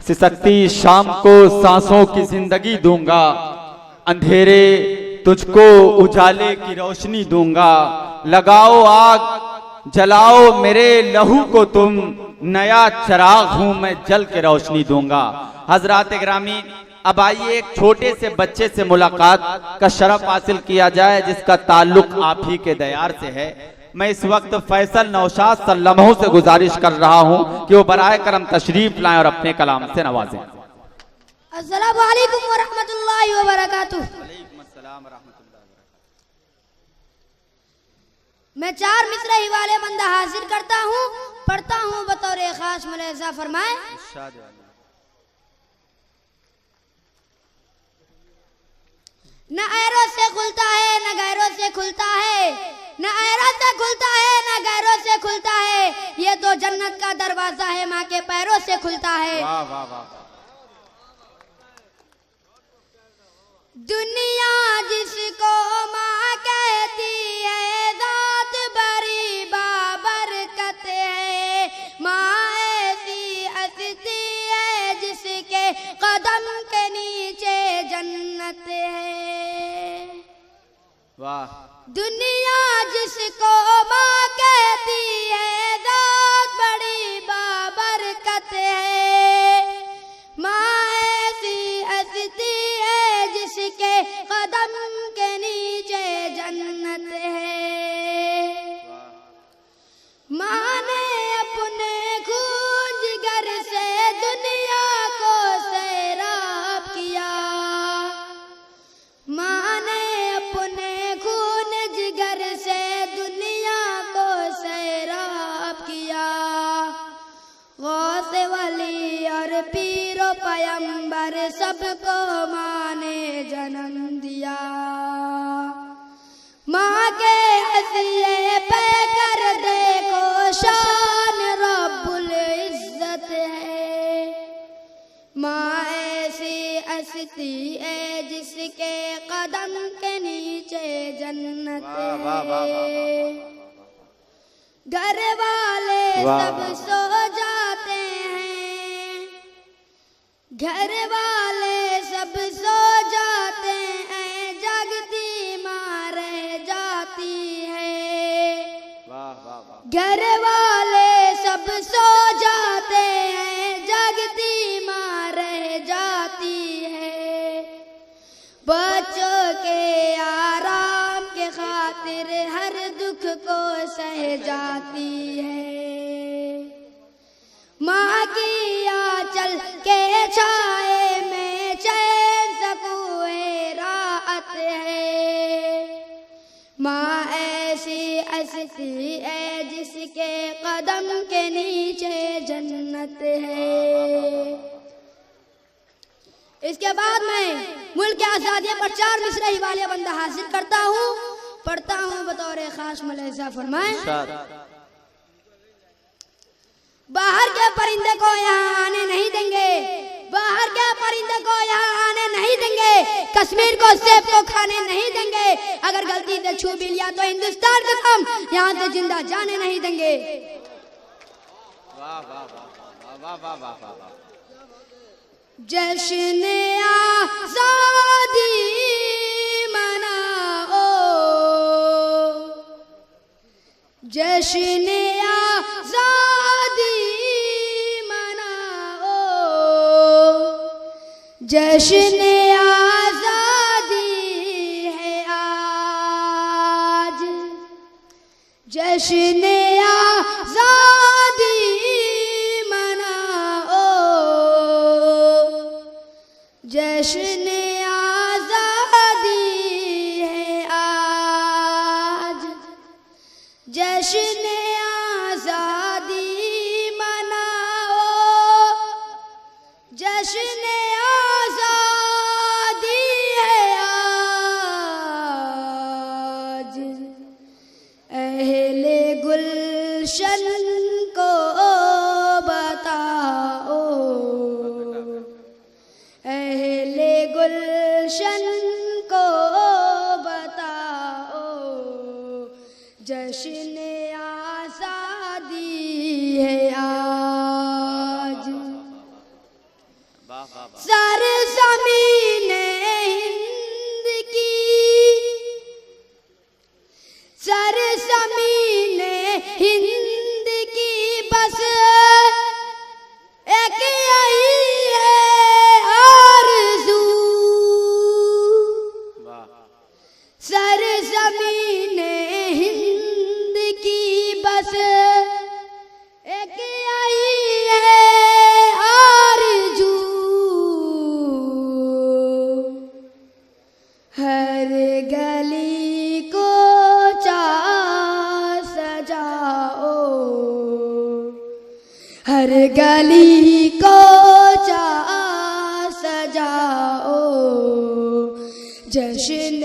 सिसकती शाम को सांसों की जिंदगी दूंगा, अंधेरे तुझको उजाले की रोशनी दूंगा। लगाओ आग जलाओ मेरे लहू को तुम, नया चिराग हूं मैं जल के रोशनी दूंगा। हजरात ग्रामी, अब आइए एक छोटे से बच्चे से मुलाकात का शरफ हासिल किया जाए जिसका ताल्लुक आप ही के दयार से है। मैं इस वक्त फैसल नौशाद सल्लमों से गुजारिश कर रहा हूं कि वो बराए करम तशरीफ लाएं और अपने कलाम से नवाजें। अस्सलामु अलैकुम व रहमतुल्लाहि व बरकातुहू। मैं 4 मिसरा ही वाले बंदा हाजिर करता हूँ, पढ़ता हूँ बतौर खास मुलाहिजा फरमाए। न ऐरों से खुलता है न गैरों से खुलता है, न ऐरों से खुलता है न गैरों से खुलता है, ये तो जन्नत का दरवाजा है माँ के पैरों से खुलता है। वाह वाह वाह। दुनिया जिसको माँ कहती है, जात बड़ी बाबरकत है, माँ ऐसी हस्ती है जिसके कदम के नीचे जन्नत है। वाह। दुनिया जिसको माँ कहती है, जात बड़ी बाबरकत है, माँ ऐसी हस्ती है जिसके कदम के नीचे जन्नत है। माँ ने अपने खून जिगर से दुनिया को सैराब किया, माँ ने अपने खून जिगर से दुनिया को सैराब किया। गौस वली और पीरो पैगंबर सबको माँ ने जन्म दिया। माँ के हसीए पे कर देखो शान रब्बुल इज्जत है, माँ ऐसी हस्ती है जिसके कदम के नीचे जन्नत है। घर वाले सब सो जाते हैं, घर वाले सब सो जाते हैं, जगती माँ रह जाती है। घर वाले सब सो जाते हैं, जगती माँ रह जाती है। बच्चों के आराम के खातिर हर दुख को सह जाती है। माँ की आंचल के छाए में चैन सकून राहत है, माँ ऐसी हस्ती है जिसके कदम के नीचे जन्नत है। इसके बाद मैं मुल्क आजादी पर 4 मिसरे ही वाले बंदा हासिल करता हूँ, पढ़ता हूँ बतौर खास मुलाहिजा फरमाए। बाहर के परिंदे को यहाँ आने नहीं देंगे, बाहर के परिंदे को यहाँ आने नहीं देंगे, कश्मीर को सेब को खाने नहीं देंगे, अगर गलती से छू भी लिया तो हिंदुस्तान का हम यहाँ से जिंदा जाने नहीं देंगे। वाह वाह वाह वाह वाह वाह वाह। जश्न आज़ादी मनाओ, जश्न आज़ादी मनाओ, जश्न आज़ादी है आज, जश्न आज़ादी मनाओ, जश्न आज़ादी है आज, जश्न आज़ादी मनाओ, जश्न आज़ादी है आज। अहले गुलशन को बताओ, अहले गुलशन को बताओ, जश्न आज़ादी है आज। हिंद की बस एक आई है आरज़ू, सरज़मीने हिंद की बस एक आई है आरज़ू, हर गली को चार सजाओ, हर गली को चार सजाओ, जश्न